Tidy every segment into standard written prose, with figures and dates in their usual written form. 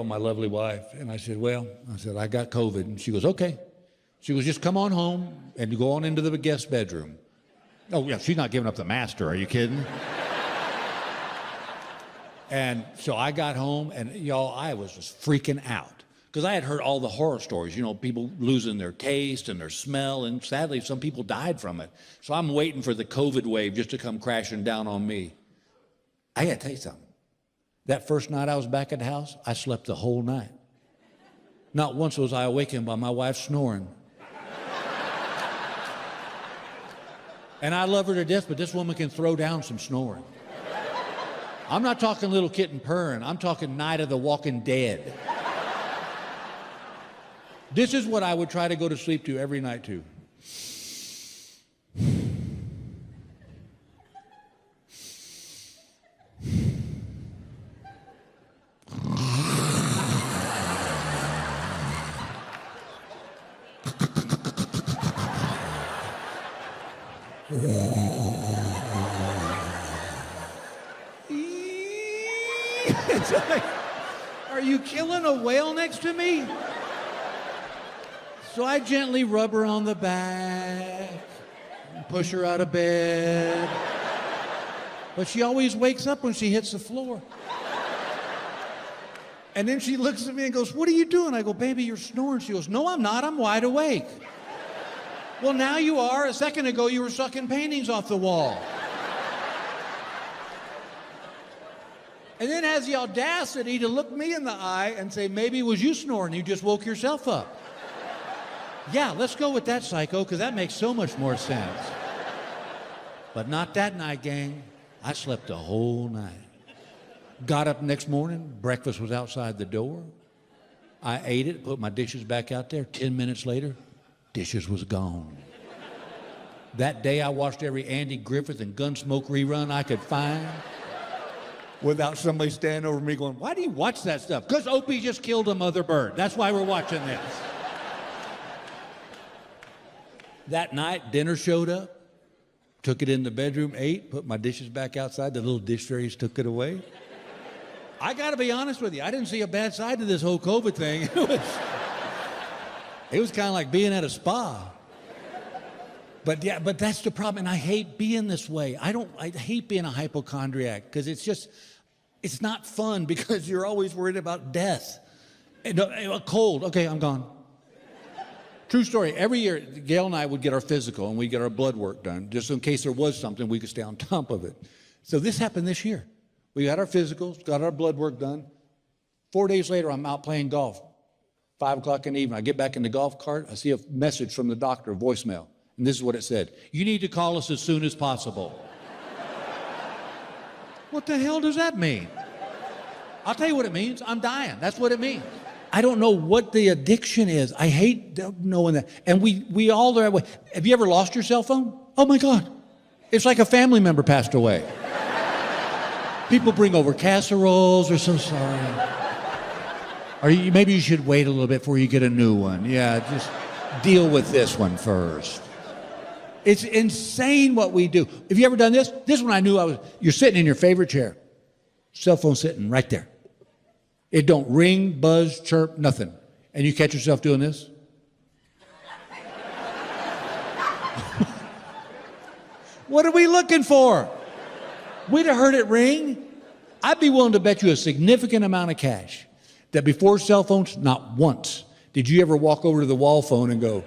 my lovely wife, and I said, I got COVID. And she goes, okay. She goes, just come on home and go on into the guest bedroom. Oh, yeah, she's not giving up the master. Are you kidding? And so I got home, and y'all, I was just freaking out because I had heard all the horror stories, people losing their taste and their smell, and sadly, some people died from it. So I'm waiting for the COVID wave just to come crashing down on me. I got to tell you something. That first night I was back at the house, I slept the whole night. Not once was I awakened by my wife snoring. And I love her to death, but this woman can throw down some snoring. I'm not talking little kitten purring. I'm talking Night of the Walking Dead. This is what I would try to go to sleep to every night too. It's like, are you killing a whale next to me? So I gently rub her on the back, and push her out of bed. But she always wakes up when she hits the floor. And then she looks at me and goes, what are you doing? I go, baby, you're snoring. She goes, no, I'm not. I'm wide awake. Well, now you are. A second ago, you were sucking paintings off the wall. And then has the audacity to look me in the eye and say, maybe it was you snoring. You just woke yourself up. Yeah, let's go with that, psycho, because that makes so much more sense. But not that night, gang. I slept the whole night. Got up next morning, breakfast was outside the door. I ate it, put my dishes back out there. 10 minutes later, dishes was gone. That day I watched every Andy Griffith and Gunsmoke rerun I could find without somebody standing over me going, why do you watch that stuff? Because Opie just killed a mother bird. That's why we're watching this. That night, dinner showed up, took it in the bedroom, ate, put my dishes back outside. The little dish trays took it away. I got to be honest with you. I didn't see a bad side to this whole COVID thing. It was kind of like being at a spa. But that's the problem. And I hate being this way. I hate being a hypochondriac because it's not fun because you're always worried about death. A cold, okay, I'm gone. True story. Every year, Gail and I would get our physical and we'd get our blood work done just in case there was something we could stay on top of it. So this happened this year. We got our physicals, got our blood work done. 4 days later, I'm out playing golf. 5 o'clock in the evening, I get back in the golf cart. I see a message from the doctor, a voicemail. And this is what it said. You need to call us as soon as possible. What the hell does that mean? I'll tell you what it means. I'm dying. That's what it means. I don't know what the addiction is. I hate knowing that. And we all are that way. Have you ever lost your cell phone? Oh my God. It's like a family member passed away. People bring over casseroles or so sorry. Or maybe you should wait a little bit before you get a new one. Yeah, just deal with this one first. It's insane what we do. Have you ever done this? This one I knew you're sitting in your favorite chair. Cell phone sitting right there. It don't ring, buzz, chirp, nothing. And you catch yourself doing this? What are we looking for? We'd have heard it ring. I'd be willing to bet you a significant amount of cash that before cell phones, not once did you ever walk over to the wall phone and go,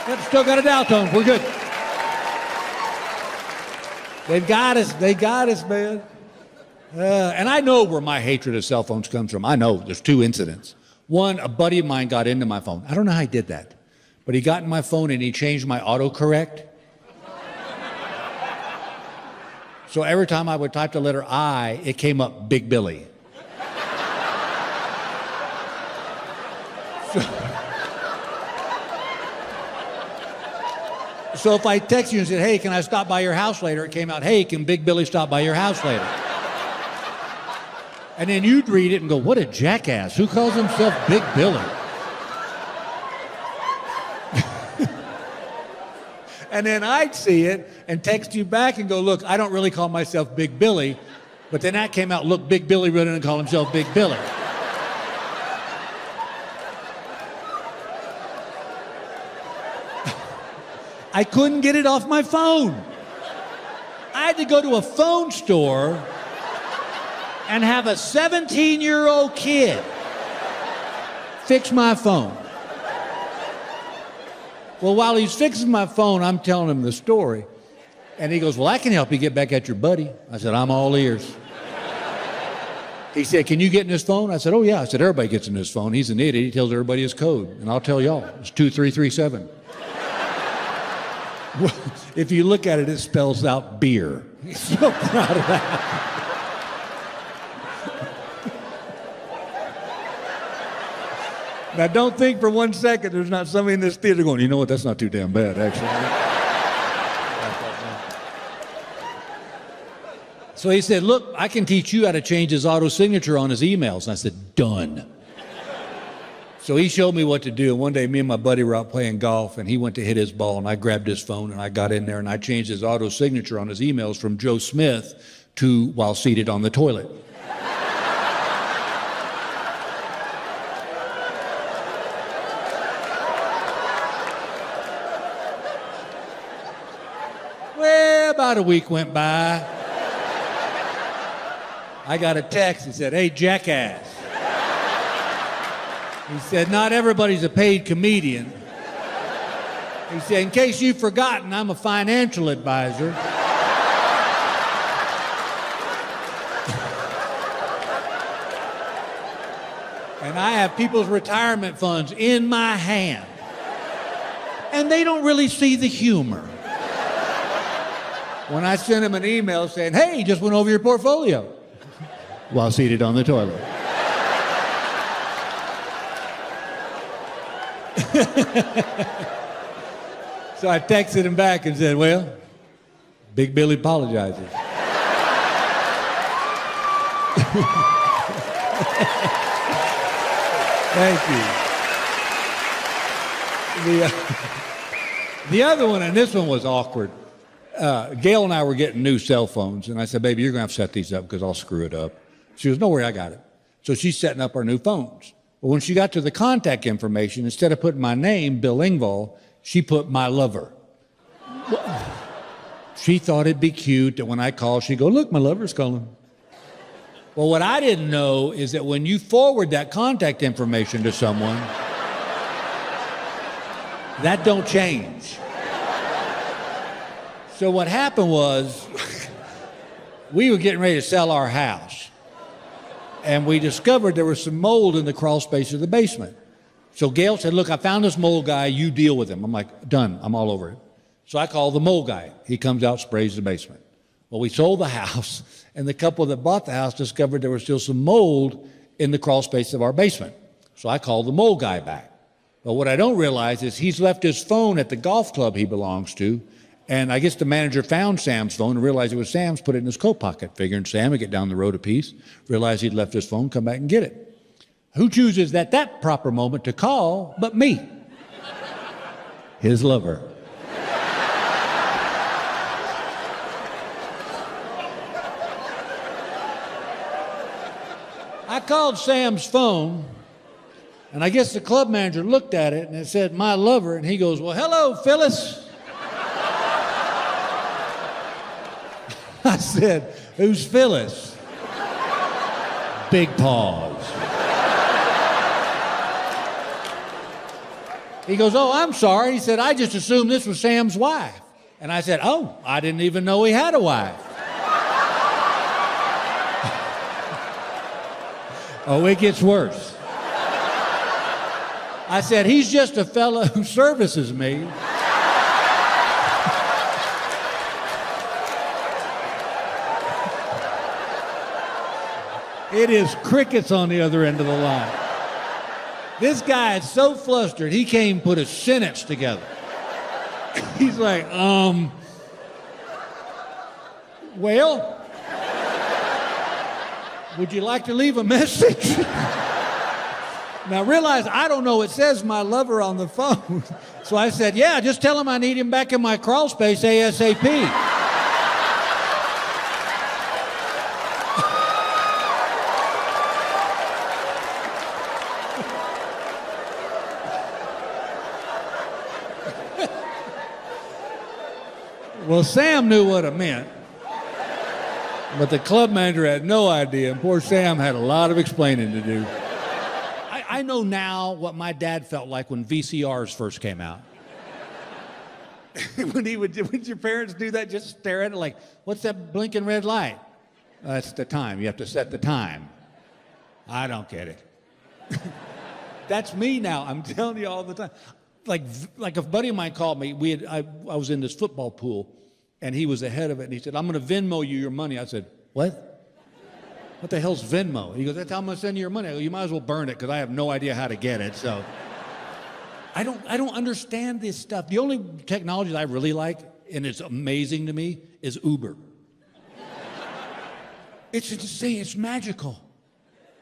yep, still got a dial tone, we're good. They've got us, man. And I know where my hatred of cell phones comes from. I know there's 2 incidents. One, a buddy of mine got into my phone. I don't know how he did that, but he got in my phone and he changed my autocorrect. So every time I would type the letter I, it came up Big Billy. So if I text you and said, hey, can I stop by your house later? It came out, hey, can Big Billy stop by your house later? And then you'd read it and go, what a jackass. Who calls himself Big Billy? And then I'd see it and text you back and go, look, I don't really call myself Big Billy. But then that came out, look, Big Billy really didn't call himself Big Billy. I couldn't get it off my phone. I had to go to a phone store and have a 17-year-old kid fix my phone. Well, while he's fixing my phone, I'm telling him the story. And he goes, well, I can help you get back at your buddy. I said, I'm all ears. He said, can you get in his phone? I said, oh, yeah. I said, everybody gets in his phone. He's an idiot. He tells everybody his code. And I'll tell y'all, it's 2337. Well, if you look at it, it spells out beer. He's so proud of that. Now, don't think for 1 second there's not somebody in this theater going, you know what, that's not too damn bad, actually. So he said, look, I can teach you how to change his auto signature on his emails. And I said, done. So he showed me what to do. And one day, me and my buddy were out playing golf, and he went to hit his ball, and I grabbed his phone, and I got in there, and I changed his auto signature on his emails from Joe Smith to while seated on the toilet. Well, about a week went by. I got a text that said, hey, jackass. He said, not everybody's a paid comedian. He said, in case you've forgotten, I'm a financial advisor. And I have people's retirement funds in my hand. And they don't really see the humor. When I sent him an email saying, hey, just went over your portfolio, while seated on the toilet. So I texted him back and said, well, Big Billy apologizes. Thank you. The other one, and this one was awkward. Gail and I were getting new cell phones, and I said, baby, you're going to have to set these up because I'll screw it up. She goes, no worry, I got it. So she's setting up our new phones. But when she got to the contact information, instead of putting my name, Bill Engvall, she put my lover. She thought it'd be cute that when I call, she'd go, look, my lover's calling. Well, what I didn't know is that when you forward that contact information to someone, that don't change. So what happened was, we were getting ready to sell our house. And we discovered there was some mold in the crawl space of the basement. So Gail said, look, I found this mold guy, you deal with him. I'm like, done, I'm all over it. So I called the mold guy. He comes out, sprays the basement. Well, we sold the house, and the couple that bought the house discovered there was still some mold in the crawl space of our basement. So I called the mold guy back. But what I don't realize is he's left his phone at the golf club he belongs to, and I guess the manager found Sam's phone and realized it was Sam's, put it in his coat pocket, figuring Sam would get down the road a piece, realized he'd left his phone, come back and get it. Who chooses at that proper moment to call but me? His lover. I called Sam's phone, and I guess the club manager looked at it and it said, my lover, and he goes, well, hello, Phyllis. I said, who's Phyllis? Big pause. He goes, oh, I'm sorry. He said, I just assumed this was Sam's wife. And I said, oh, I didn't even know he had a wife. Oh, it gets worse. I said, he's just a fellow who services me. It is crickets on the other end of the line. This guy is so flustered, he can't even put a sentence together. He's like, well, would you like to leave a message? Now realize I don't know. It says my lover on the phone. So I said, yeah, just tell him I need him back in my crawl space ASAP. Well, Sam knew what it meant. But the club manager had no idea. And poor Sam had a lot of explaining to do. I know now what my dad felt like when VCRs first came out. When your parents do that, just stare at it like, what's that blinking red light? That's the time. You have to set the time. I don't get it. That's me now. I'm telling you all the time. Like a buddy of mine called me. I was in this football pool, and he was the head of it, and he said, I'm going to Venmo you your money. I said, what? What the hell's Venmo? He goes, that's how I'm going to send you your money. I go, you might as well burn it because I have no idea how to get it. So I don't understand this stuff. The only technology that I really like, and it's amazing to me, is Uber. It's insane. It's magical.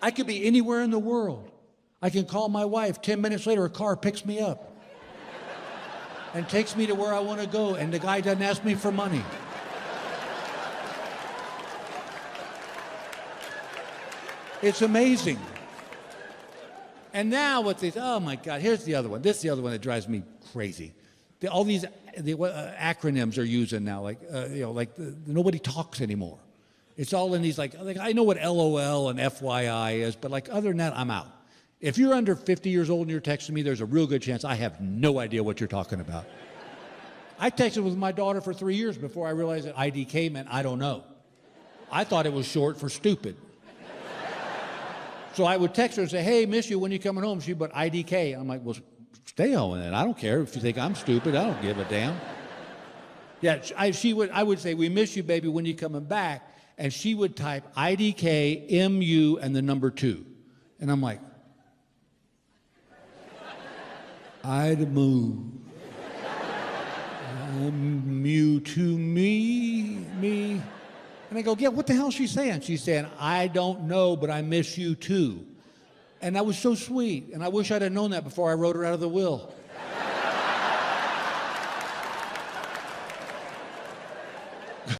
I could be anywhere in the world. I can call my wife. 10 minutes later, a car picks me up and takes me to where I want to go, and the guy doesn't ask me for money. It's amazing. And now with these, oh my God, here's the other one. This is the other one that drives me crazy. All these acronyms are using now, nobody talks anymore. It's all in these, like I know what LOL and FYI is, but like other than that, I'm out. If you're under 50 years old and you're texting me, there's a real good chance I have no idea what you're talking about. I texted with my daughter for 3 years before I realized that IDK meant I don't know. I thought it was short for stupid. So I would text her and say, hey, miss you, when you coming home? She'd put IDK. I'm like, well, stay home then. I don't care if you think I'm stupid. I don't give a damn. Yeah, I would say, we miss you, baby, when you coming back? And she would type IDK, MU, and the number 2. And I'm like, I'd move. Mu to me. And I go, yeah, what the hell is she saying? She's saying, I don't know, but I miss you too. And that was so sweet. And I wish I'd have known that before I wrote her out of the will.